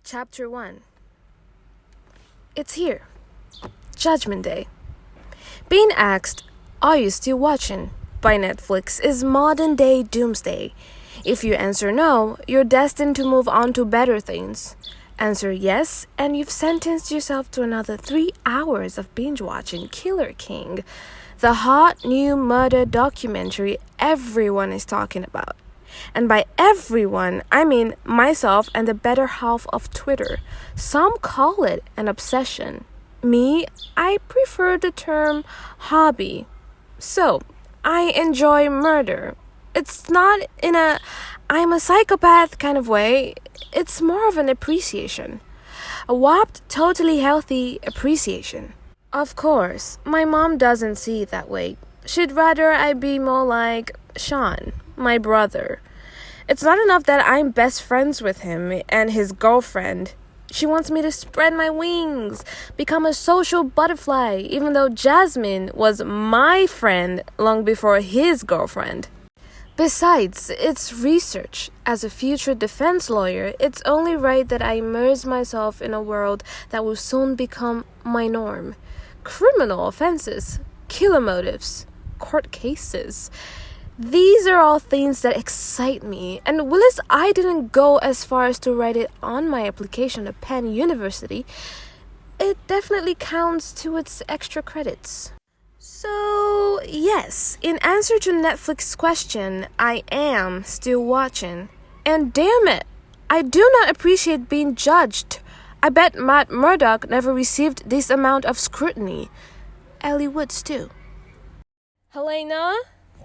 Chapter 1. It's here. Judgment Day. Being asked, "Are you still watching?" by Netflix is modern-day doomsday. If you answer no, you're destined to move on to better things. Answer yes, and you've sentenced yourself to another 3 hours of binge-watching Killer King, the hot new murder documentary everyone is talking about. And by everyone, I mean myself and the better half of Twitter. Some call it an obsession. Me, I prefer the term hobby. So, I enjoy murder. It's not in a I'm a psychopath kind of way. It's more of an appreciation. A warped, totally healthy appreciation. Of course, my mom doesn't see it that way. She'd rather I be more like Sean, my brother. It's not enough that I'm best friends with him and his girlfriend. She wants me to spread my wings, become a social butterfly, even though Jasmine was my friend long before his girlfriend. Besides, it's research. As a future defense lawyer, it's only right that I immerse myself in a world that will soon become my norm. Criminal offenses, killer motives, court cases. These are all things that excite me, and Willis, I didn't go as far as to write it on my application at Penn University. It definitely counts to its extra credits. So, yes, in answer to Netflix's question, I am still watching. And damn it, I do not appreciate being judged. I bet Matt Murdock never received this amount of scrutiny. Ellie Woods, too. Helena?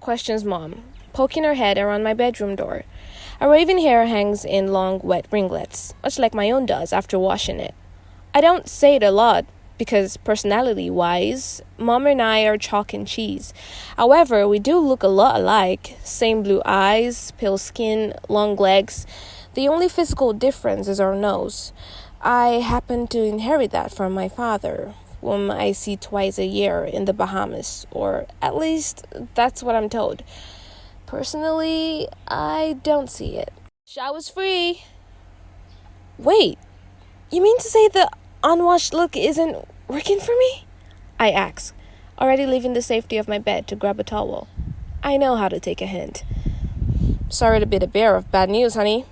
Questions Mom, poking her head around my bedroom door. Her raven hair hangs in long, wet ringlets, much like my own does after washing it. I don't say it a lot, because personality-wise, Mom and I are chalk and cheese. However, we do look a lot alike. Same blue eyes, pale skin, long legs. The only physical difference is our nose. I happen to inherit that from my father, whom I see twice a year in the Bahamas, or at least that's what I'm told. Personally, I don't see it. Showers free. Wait, you mean to say the unwashed look isn't working for me? I ask, already leaving the safety of my bed to grab a towel. I know how to take a hint. Sorry to be the bearer of bad news, honey.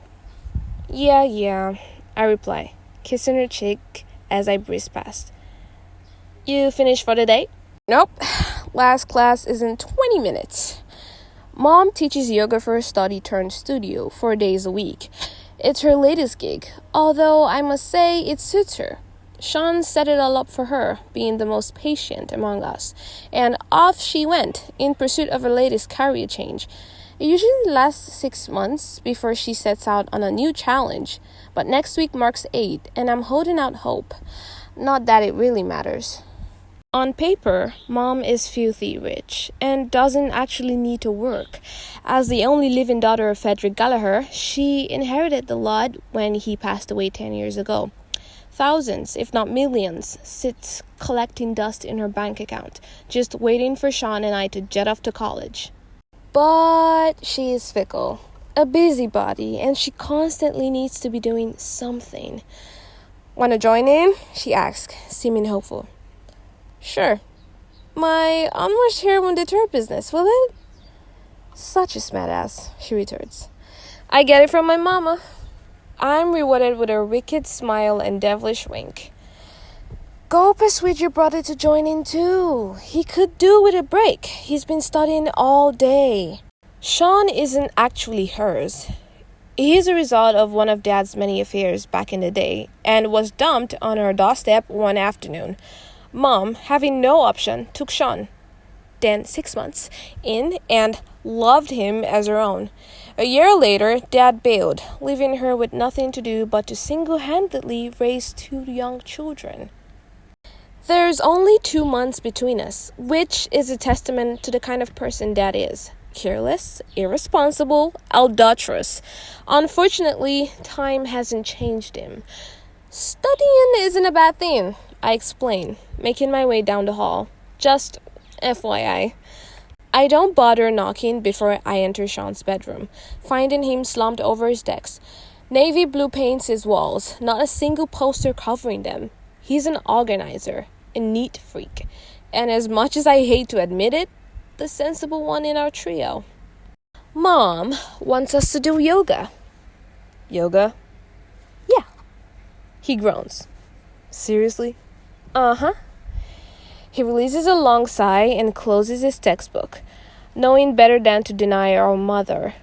Yeah, I reply, kissing her cheek as I breeze past. You finished for the day? Nope. Last class is in 20 minutes. Mom teaches yoga for a study-turned-studio 4 days a week. It's her latest gig, although I must say it suits her. Sean set it all up for her, being the most patient among us, and off she went in pursuit of her latest career change. It usually lasts 6 months before she sets out on a new challenge, but next week marks 8, and I'm holding out hope. Not that it really matters. On paper, Mom is filthy rich and doesn't actually need to work. As the only living daughter of Frederick Gallagher, she inherited the lot when he passed away 10 years ago. Thousands, if not millions, sits collecting dust in her bank account, just waiting for Sean and I to jet off to college. But she is fickle, a busybody, and she constantly needs to be doing something. "Wanna join in?" she asks, seeming hopeful. "Sure. My unwashed hair won't deter business, will it?" "Such a smartass," she retorts. "I get it from my mama." I'm rewarded with a wicked smile and devilish wink. "Go persuade your brother to join in too. He could do with a break. He's been studying all day." Sean isn't actually hers. He is a result of one of Dad's many affairs back in the day and was dumped on her doorstep one afternoon. Mom, having no option, took Sean. Then 6 months in and loved him as her own. A year later, Dad bailed, leaving her with nothing to do but to single-handedly raise 2 young children. There's only 2 months between us, which is a testament to the kind of person Dad is. Careless, irresponsible, adulterous. Unfortunately, time hasn't changed him. Studying isn't a bad thing, I explain, making my way down the hall. Just FYI. I don't bother knocking before I enter Sean's bedroom, finding him slumped over his desk. Navy blue paints his walls, not a single poster covering them. He's an organizer, a neat freak, and as much as I hate to admit it, the sensible one in our trio. Mom wants us to do yoga. Yoga? Yeah. He groans. Seriously? Uh-huh. He releases a long sigh and closes his textbook, knowing better than to deny our mother.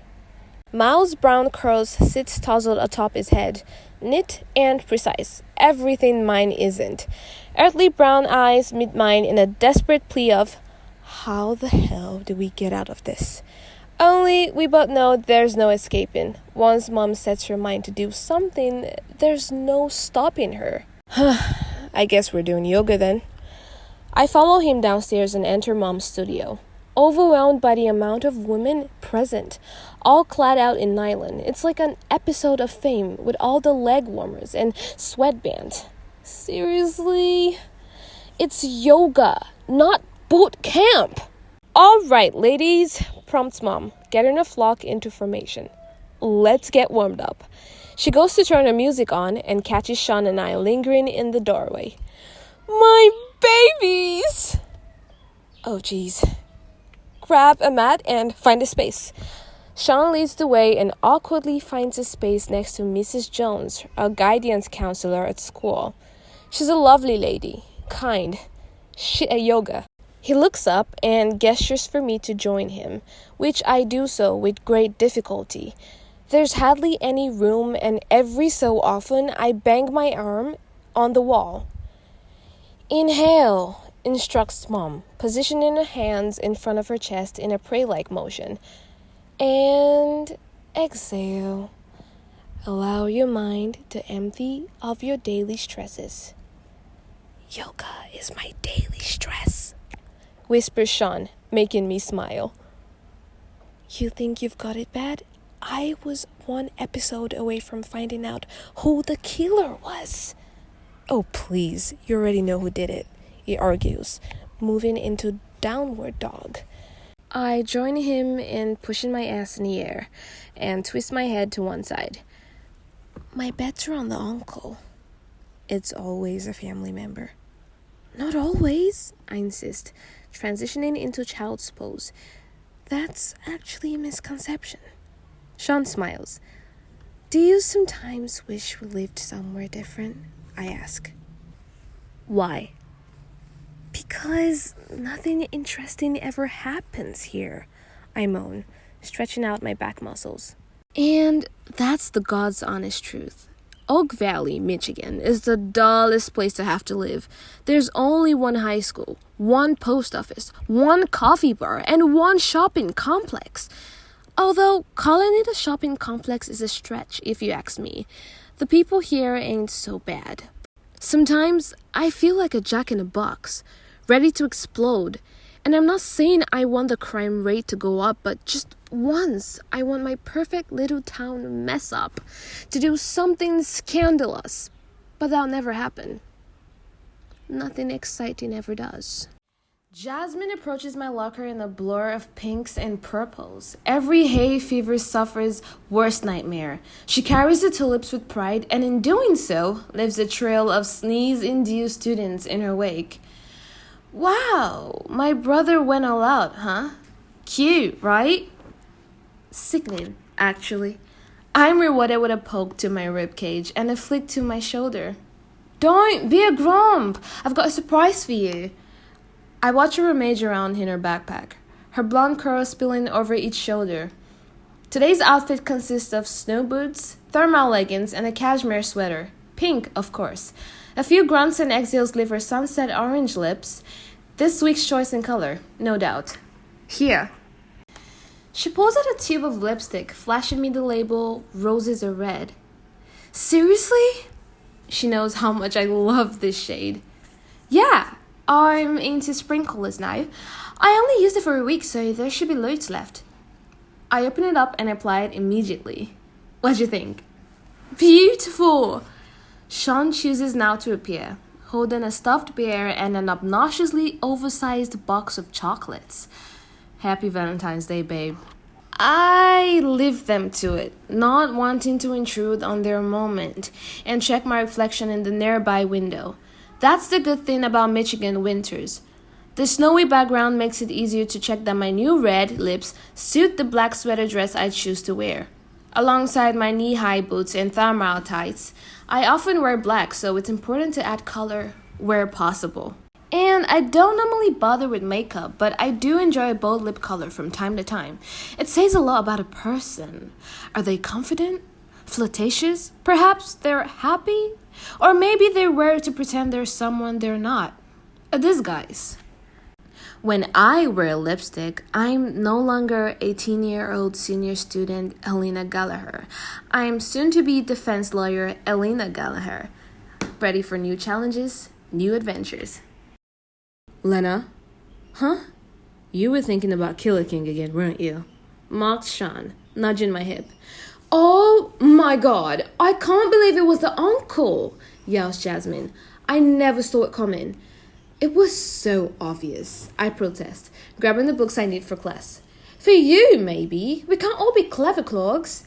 Mao's brown curls sit tousled atop his head, neat and precise, everything mine isn't. Earthly brown eyes meet mine in a desperate plea of, how the hell do we get out of this? Only we both know there's no escaping. Once Mom sets her mind to do something, there's no stopping her. I guess we're doing yoga then. I follow him downstairs and enter Mom's studio. Overwhelmed by the amount of women present, all clad out in nylon. It's like an episode of Fame with all the leg warmers and sweatbands. Seriously? It's yoga, not boot camp. All right, ladies, prompts Mom, getting a flock into formation. Let's get warmed up. She goes to turn her music on and catches Sean and I lingering in the doorway. My babies! Oh, geez. Grab a mat and find a space. Sean leads the way and awkwardly finds a space next to Mrs. Jones, our guidance counselor at school. She's a lovely lady, kind, shit at yoga. He looks up and gestures for me to join him, which I do so with great difficulty. There's hardly any room, and every so often I bang my arm on the wall. Inhale, instructs Mom, positioning her hands in front of her chest in a pray-like motion. And exhale. Allow your mind to empty of your daily stresses. Yoga is my daily stress, whispers Sean, making me smile. You think you've got it bad? I was one episode away from finding out who the killer was. Oh, please, you already know who did it, he argues, moving into downward dog. I join him in pushing my ass in the air and twist my head to one side. My bets are on the uncle. It's always a family member. Not always, I insist, transitioning into child's pose. That's actually a misconception. Sean smiles. Do you sometimes wish we lived somewhere different? I ask. Why? Because nothing interesting ever happens here, I moan, stretching out my back muscles. And that's the God's honest truth. Oak Valley, Michigan, is the dullest place to have to live. There's only one high school, one post office, one coffee bar, and one shopping complex. Although calling it a shopping complex is a stretch, if you ask me. The people here ain't so bad. Sometimes I feel like a jack in a box, ready to explode. And I'm not saying I want the crime rate to go up, but just once I want my perfect little town mess up to do something scandalous. But that'll never happen. Nothing exciting ever does. Jasmine approaches my locker in a blur of pinks and purples. Every hay fever sufferer's worst nightmare. She carries the tulips with pride, and in doing so, leaves a trail of sneeze-induced students in her wake. Wow, my brother went all out, huh? Cute, right? Sickening, actually. I'm rewarded with a poke to my ribcage and a flick to my shoulder. Don't be a grump. I've got a surprise for you. I watch her rummage around in her backpack, her blonde curls spilling over each shoulder. Today's outfit consists of snow boots, thermal leggings, and a cashmere sweater. Pink, of course. A few grunts and exhales leave her sunset orange lips. This week's choice in color, no doubt. Here. She pulls out a tube of lipstick, flashing me the label, Roses Are Red. Seriously? She knows how much I love this shade. Yeah. I'm into spring colors now. I only used it for a week, so there should be loads left. I open it up and apply it immediately. What'd you think? Beautiful! Sean chooses now to appear, holding a stuffed bear and an obnoxiously oversized box of chocolates. Happy Valentine's Day, babe. I leave them to it, not wanting to intrude on their moment, and check my reflection in the nearby window. That's the good thing about Michigan winters. The snowy background makes it easier to check that my new red lips suit the black sweater dress I choose to wear. Alongside my knee-high boots and thermal tights, I often wear black, so it's important to add color where possible. And I don't normally bother with makeup, but I do enjoy a bold lip color from time to time. It says a lot about a person. Are they confident? Flirtatious? Perhaps they're happy? Or maybe they wear it to pretend they're someone they're not. A disguise. When I wear lipstick, I'm no longer 18-year-old senior student Helena Gallagher. I'm soon-to-be defense lawyer Helena Gallagher. Ready for new challenges, new adventures. Lena? Huh? You were thinking about Killer King again, weren't you? Mocked Sean, nudging my hip. Oh my god, I can't believe it was the uncle, yells Jasmine. I never saw it coming. It was so obvious, I protest, grabbing the books I need for class. For you, maybe. We can't all be clever clogs.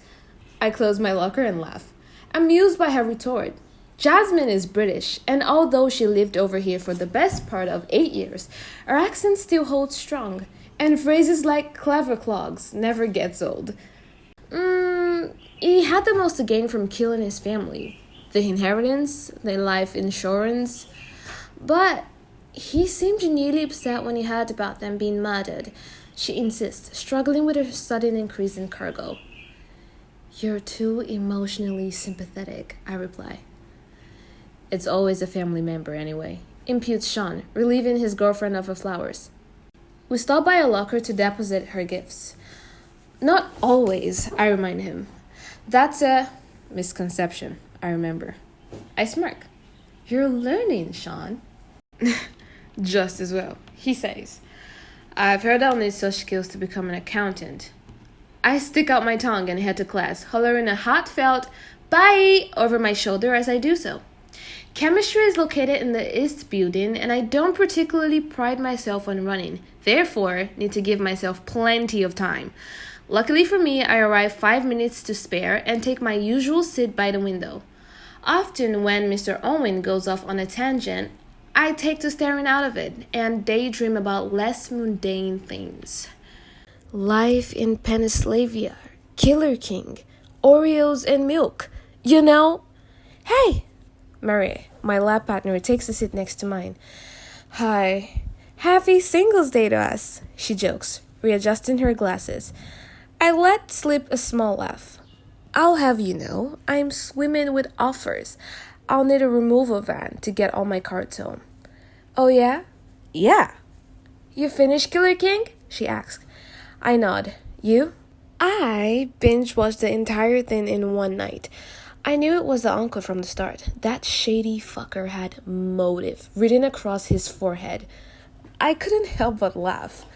I close my locker and laugh, amused by her retort. Jasmine is British, and although she lived over here for the best part of 8 years, her accent still holds strong, and phrases like clever clogs never gets old. He had the most to gain from killing his family. The inheritance, the life insurance. But he seemed genuinely upset when he heard about them being murdered, she insists, struggling with her sudden increase in cargo. You're too emotionally sympathetic, I reply. It's always a family member anyway, imputes Sean, relieving his girlfriend of her flowers. We stop by a locker to deposit her gifts. Not always, I remind him. That's a misconception, I remember. I smirk. You're learning, Sean. Just as well, he says. I've heard I'll need such skills to become an accountant. I stick out my tongue and head to class, hollering a heartfelt bye over my shoulder as I do so. Chemistry is located in the East building, and I don't particularly pride myself on running, therefore need to give myself plenty of time. Luckily for me, I arrive 5 minutes to spare and take my usual sit by the window. Often when Mr. Owen goes off on a tangent, I take to staring out of it and daydream about less mundane things. Life in Pennsylvania, Killer King, Oreos and milk, you know? Hey! Marie, my lab partner, takes a seat next to mine. Hi. Happy Singles Day to us, she jokes, readjusting her glasses. I let slip a small laugh. I'll have you know, I'm swimming with offers. I'll need a removal van to get all my cards home. Oh yeah? Yeah. You finished Killer King? She asks. I nod. You? I binge-watched the entire thing in one night. I knew it was the uncle from the start. That shady fucker had motive written across his forehead. I couldn't help but laugh.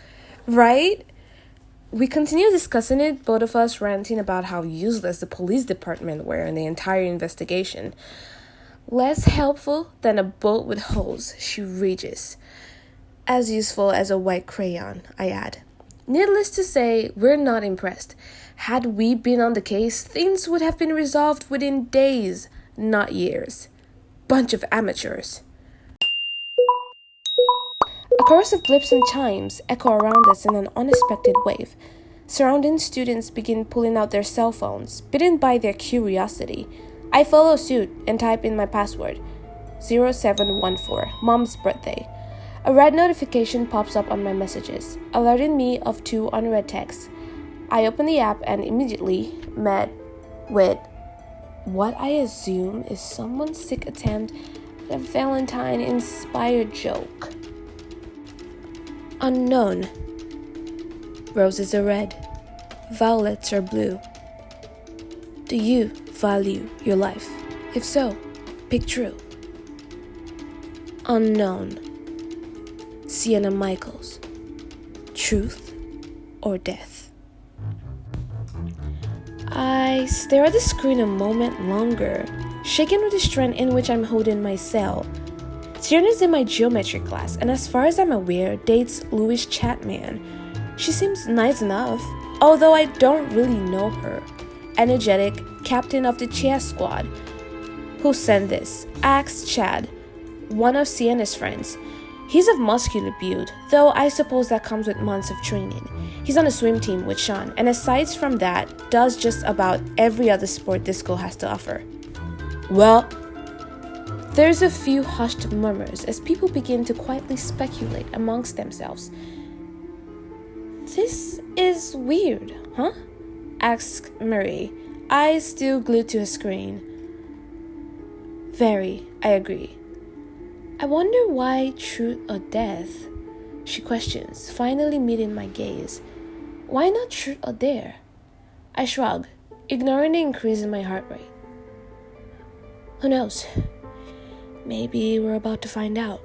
Right? We continued discussing it, both of us ranting about how useless the police department were in the entire investigation. Less helpful than a boat with holes, she rages. As useful as a white crayon, I add. Needless to say, we're not impressed. Had we been on the case, things would have been resolved within days, not years. Bunch of amateurs. A chorus of blips and chimes echo around us in an unexpected wave. Surrounding students begin pulling out their cell phones, bitten by their curiosity. I follow suit and type in my password, 0714, Mom's birthday. A red notification pops up on my messages, alerting me of 2 unread texts. I open the app and immediately met with what I assume is someone's sick attempt at a Valentine-inspired joke. Unknown. Roses are red. Violets are blue. Do you value your life? If so, pick true. Unknown. Sienna Michaels. Truth or death? I stare at the screen a moment longer, shaken with the strength in which I'm holding my cell. Tierna's in my geometry class, and as far as I'm aware, dates Louis Chatman. She seems nice enough, although I don't really know her. Energetic, captain of the chess squad. Who sent this? Asked Chad, one of Sienna's friends. He's of muscular build, though I suppose that comes with months of training. He's on a swim team with Sean, and aside from that, does just about every other sport this school has to offer. Well, there's a few hushed murmurs as people begin to quietly speculate amongst themselves. This is weird, huh? Asked Marie, eyes still glued to her screen. Very, I agree. I wonder why truth or death? She questions, finally meeting my gaze. Why not truth or dare? I shrug, ignoring the increase in my heart rate. Who knows? Maybe we're about to find out.